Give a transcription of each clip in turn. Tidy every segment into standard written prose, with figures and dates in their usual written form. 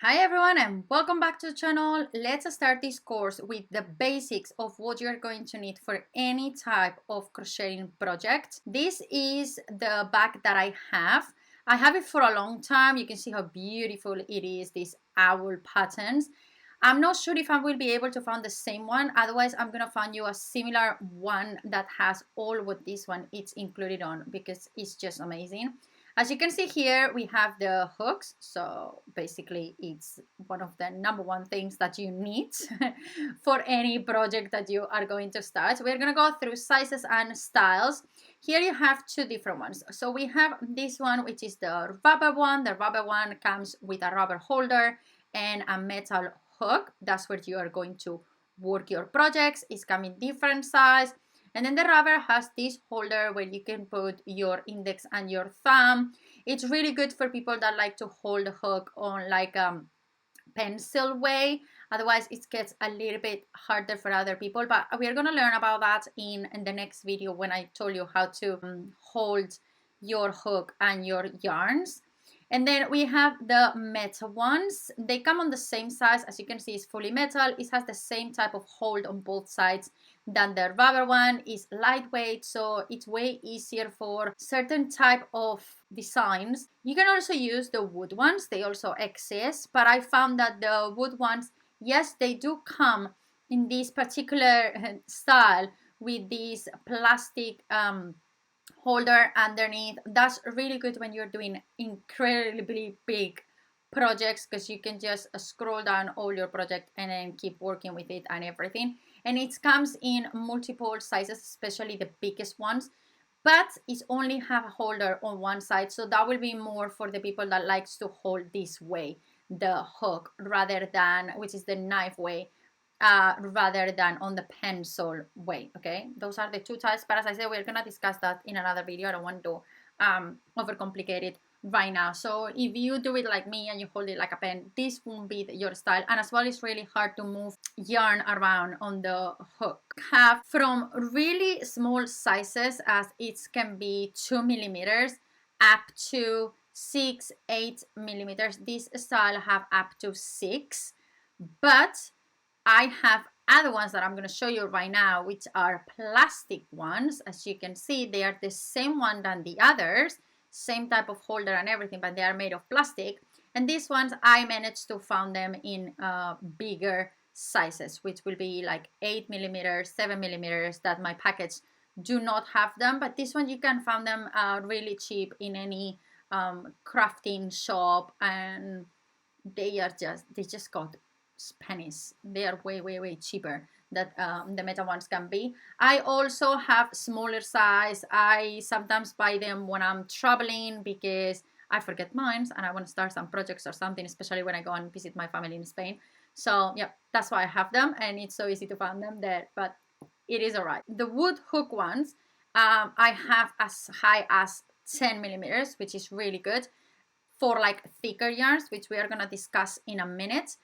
Hi everyone and welcome back to the channel. Let's start this course with the basics of what you're going to need for any type of crocheting project. This is the bag that I have. I have it for a long time. You can see how beautiful it is, these owl patterns. I'm not sure if I will be able to find the same one. Otherwise, I'm going to find you a similar one that has all what this one is included on because it's just amazing. As you can see here, we have the hooks. So basically, it's one of the #1 things that you need for any project that you are going to start. So we're going to go through sizes and styles. Here you have two different ones. So we have this one, which is the rubber one. The rubber one comes with a rubber holder and a metal hook. That's where you are going to work your projects. It's coming different size. And then the rubber has this holder where you can put your index and your thumb. It's really good for people that like to hold the hook on like pencil way. Otherwise, it gets a little bit harder for other people. But we are going to learn about that in the next video when I told you how to hold your hook and your yarns. And then we have the metal ones. They come on the same size. As you can see, it's fully metal. It has the same type of hold on both sides than the rubber one. Is lightweight, so it's way easier for certain type of designs. You can also use the wood ones. They also exist, but I found that the wood ones, yes, they do come in this particular style with this plastic holder underneath. That's really good when you're doing incredibly big projects because you can just scroll down all your project and then keep working with it and everything. And it comes in multiple sizes, especially the biggest ones, but it only have a holder on one side, so that will be more for the people that likes to hold this way, the hook, rather than, which is the knife way, rather than on the pencil way. Okay, those are the two types, but as I said, we're gonna discuss that in another video. I don't want to overcomplicate it right now. So if you do it like me and you hold it like a pen, this won't be your style. And as well, it's really hard to move yarn around on the hook. Have from really small sizes as it can be 2 millimeters up to 6-8 millimeters. This style have up to 6, but I have other ones that I'm going to show you right now, which are plastic ones. As you can see, they are the same one than the others, same type of holder and everything, but they are made of plastic. And these ones, I managed to find them in bigger sizes, which will be like 8 millimeters, 7 millimeters, that my package do not have them. But this one, you can find them really cheap in any crafting shop, and they just got pennies. They are way cheaper that the metal ones can be. I also have smaller size. I sometimes buy them when I'm traveling because I forget mine and I want to start some projects or something, especially when I go and visit my family in Spain. So yeah, that's why I have them, and it's so easy to find them there, but it is all right. The wood hook ones, I have as high as 10 millimeters, which is really good for like thicker yarns, which we are going to discuss in a minute.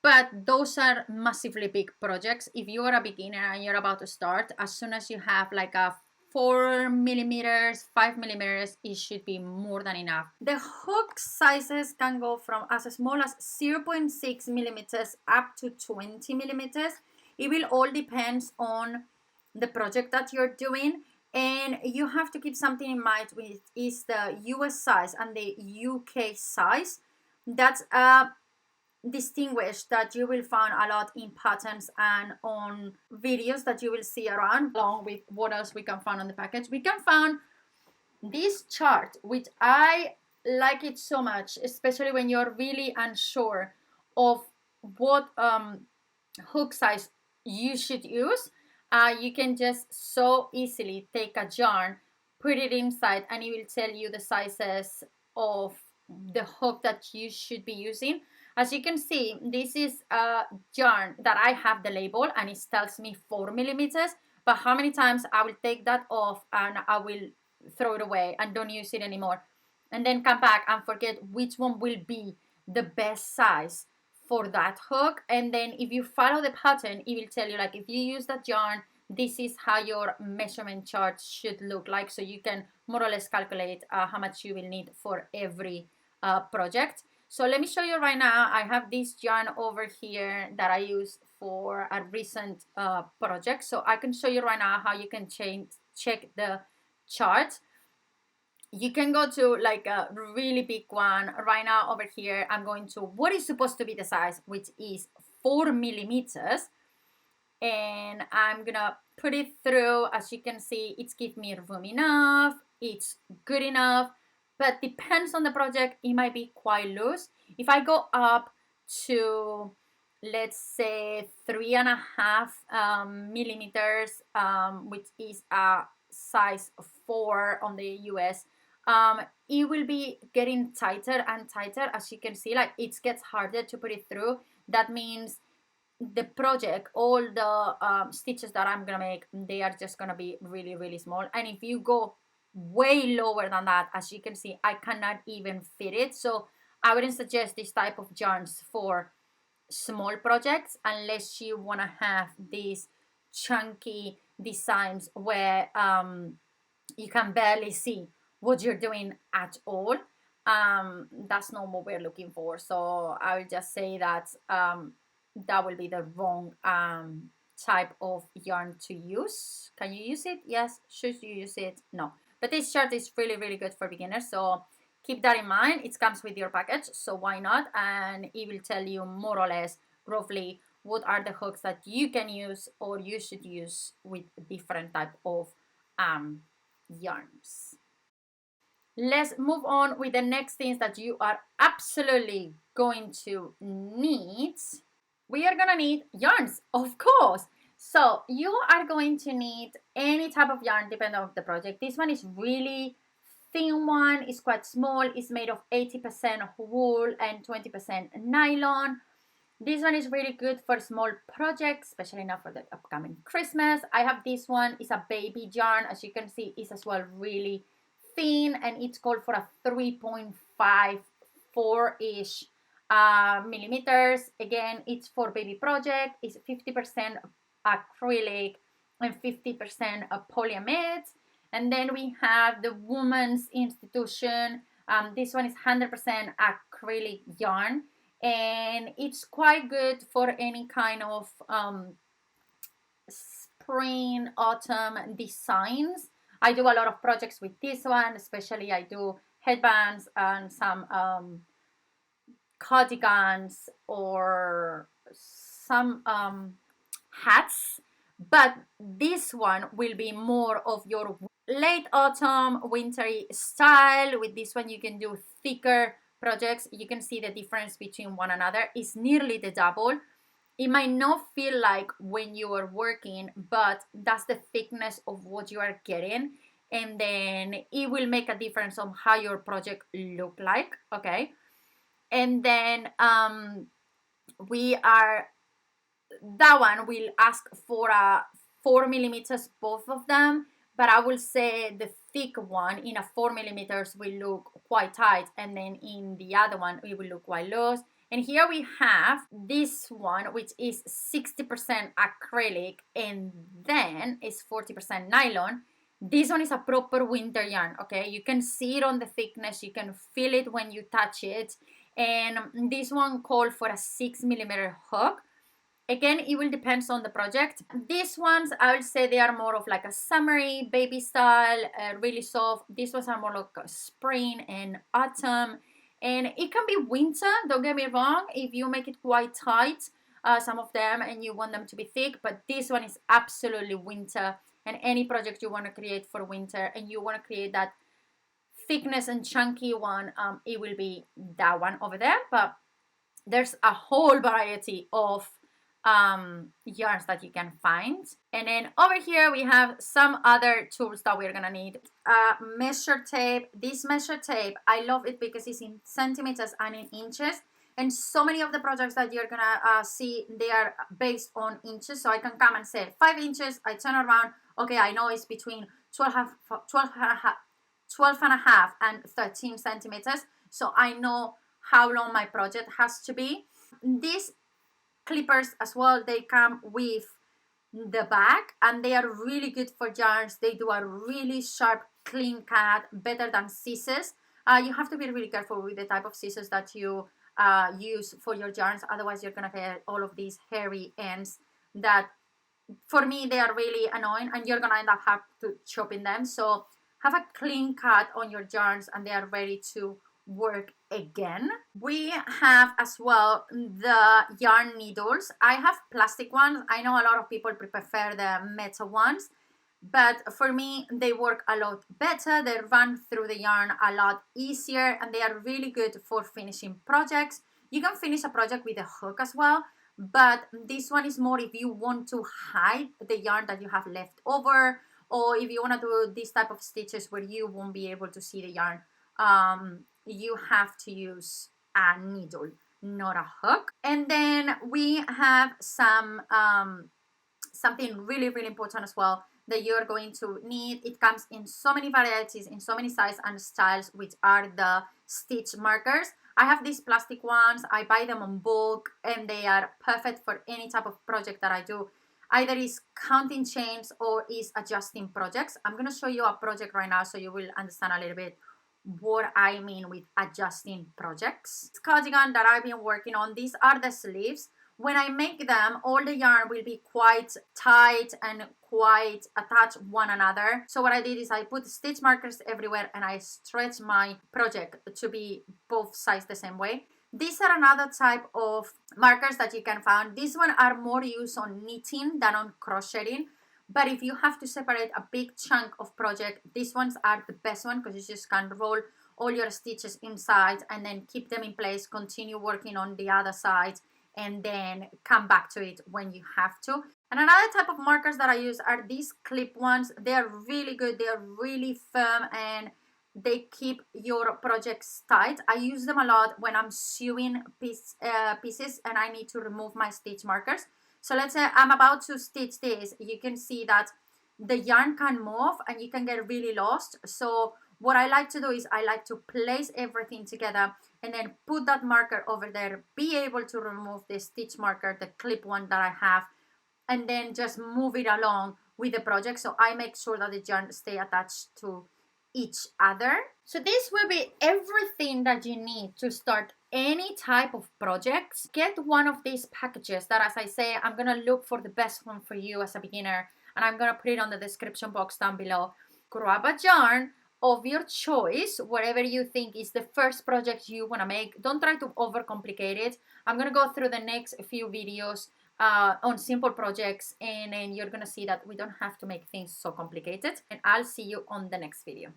But those are massively big projects. If you are a beginner and you're about to start, as soon as you have like a 4 millimeters, 5 millimeters, it should be more than enough. The hook sizes can go from as small as 0.6 millimeters up to 20 millimeters. It will all depend on the project that you're doing. And you have to keep something in mind, which is the US size and the UK size. That's distinguished that you will find a lot in patterns and on videos that you will see around, along with what else we can find on the package. We can find this chart, which I like it so much, especially when you're really unsure of what hook size you should use. You can just so easily take a yarn, put it inside, and it will tell you the sizes of the hook that you should be using. As you can see, this is a yarn that I have the label and it tells me 4 millimeters, but how many times I will take that off and I will throw it away and don't use it anymore, and then come back and forget which one will be the best size for that hook. And then if you follow the pattern, it will tell you, like, if you use that yarn, this is how your measurement chart should look like, so you can more or less calculate how much you will need for every project. So let me show you right now. I have this yarn over here that I use for a recent project. So I can show you right now how you can check the chart. You can go to like a really big one. Right now over here, I'm going to what is supposed to be the size, which is 4 millimeters. And I'm gonna put it through. As you can see, it's give me room enough, it's good enough, but depends on the project, it might be quite loose. If I go up to, let's say, 3.5 millimeters, which is a size 4 on the US, it will be getting tighter and tighter. As you can see, like it gets harder to put it through. That means the project, all the stitches that I'm gonna make, they are just gonna be really, really small. And if you go way lower than that, as you can see, I cannot even fit it. So I wouldn't suggest this type of yarns for small projects unless you want to have these chunky designs where you can barely see what you're doing at all. That's not what we're looking for. So I would just say that that will be the wrong type of yarn to use. Can you use it? Yes. Should you use it? No. But this shirt is really, really good for beginners. So keep that in mind. It comes with your package, so why not? And it will tell you more or less roughly what are the hooks that you can use or you should use with different type of yarns. Let's move on with the next things that you are absolutely going to need. We are gonna need yarns, of course. So you are going to need any type of yarn depending on the project. This one is really thin one, is quite small, it's made of 80% wool and 20% nylon. This one is really good for small projects, especially now for the upcoming Christmas. I have this one, it's a baby yarn. As you can see, it's as well really thin, and it's called for a 3.54-ish millimeters. Again, it's for baby project. It's 50% acrylic and 50% polyamide. And then we have the Women's Institution. This one is 100% acrylic yarn, and it's quite good for any kind of spring, autumn designs. I do a lot of projects with this one, especially I do headbands and some cardigans or some hats. But this one will be more of your late autumn, wintry style. With this one, you can do thicker projects. You can see the difference between one another. It's nearly the double. It might not feel like when you are working, but that's the thickness of what you are getting. And then it will make a difference on how your project look like, okay? And then that one will ask for a 4 millimeters, both of them. But I will say the thick one in a 4 millimeters will look quite tight, and then in the other one it will look quite loose. And here we have this one, which is 60% acrylic and then is 40% nylon. This one is a proper winter yarn, okay? You can see it on the thickness, you can feel it when you touch it. And this one called for a 6 millimeter hook. Again, it will depend on the project. These ones, I would say they are more of like a summery, baby style, really soft. These ones are more like a spring and autumn. And it can be winter, don't get me wrong, if you make it quite tight, some of them, and you want them to be thick. But this one is absolutely winter. And any project you want to create for winter and you want to create that thickness and chunky one, it will be that one over there. But there's a whole variety of yarns that you can find. And then over here we have some other tools that we're gonna need. Measure tape. This measure tape, I love it because it's in centimeters and in inches, and so many of the projects that you're gonna see, they are based on inches. So I can come and say 5 inches, I turn around, okay, I know it's between 12 and a half and 13 centimeters, so I know how long my project has to be. These clippers as well, they come with the bag, and they are really good for yarns. They do a really sharp, clean cut, better than scissors. You have to be really careful with the type of scissors that you use for your yarns. Otherwise you're gonna get all of these hairy ends that for me they are really annoying, and you're gonna end up have to chopping them. So have a clean cut on your yarns and they are ready to work again. We have as well the yarn needles. I have plastic ones. I know a lot of people prefer the metal ones, but for me they work a lot better. They run through the yarn a lot easier and they are really good for finishing projects. You can finish a project with a hook as well, but this one is more if you want to hide the yarn that you have left over, or if you want to do this type of stitches where you won't be able to see the yarn. You have to use a needle, not a hook. And then we have some something really important as well that you're going to need. It comes in so many varieties, in so many sizes and styles, which are the stitch markers. I have these plastic ones. I buy them on bulk and they are perfect for any type of project that I do. Either is counting chains or is adjusting projects. I'm going to show you a project right now so you will understand a little bit what I mean with adjusting projects. This cardigan that I've been working on, these are the sleeves. When I make them, all the yarn will be quite tight and quite attached one another. So what I did is I put stitch markers everywhere and I stretch my project to be both sides the same way. These are another type of markers that you can find. These ones are more used on knitting than on crocheting. But if you have to separate a big chunk of project, these ones are the best one because you just can roll all your stitches inside and then keep them in place, continue working on the other side, and then come back to it when you have to. And another type of markers that I use are these clip ones. They are really good. They are really firm and they keep your projects tight. I use them a lot when I'm sewing pieces and I need to remove my stitch markers. So let's say I'm about to stitch this. You can see that the yarn can move and you can get really lost. So what I like to do is I like to place everything together and then put that marker over there, be able to remove the stitch marker, the clip one that I have, and then just move it along with the project. So I make sure that the yarn stay attached to each other. So this will be everything that you need to start any type of projects. Get one of these packages that, as I say, I'm gonna look for the best one for you as a beginner and I'm gonna put it on the description box down below. Grab a yarn of your choice, whatever you think is the first project you want to make. Don't try to overcomplicate it. I'm going to go through the next few videos on simple projects and then you're going to see that we don't have to make things so complicated. And I'll see you on the next video.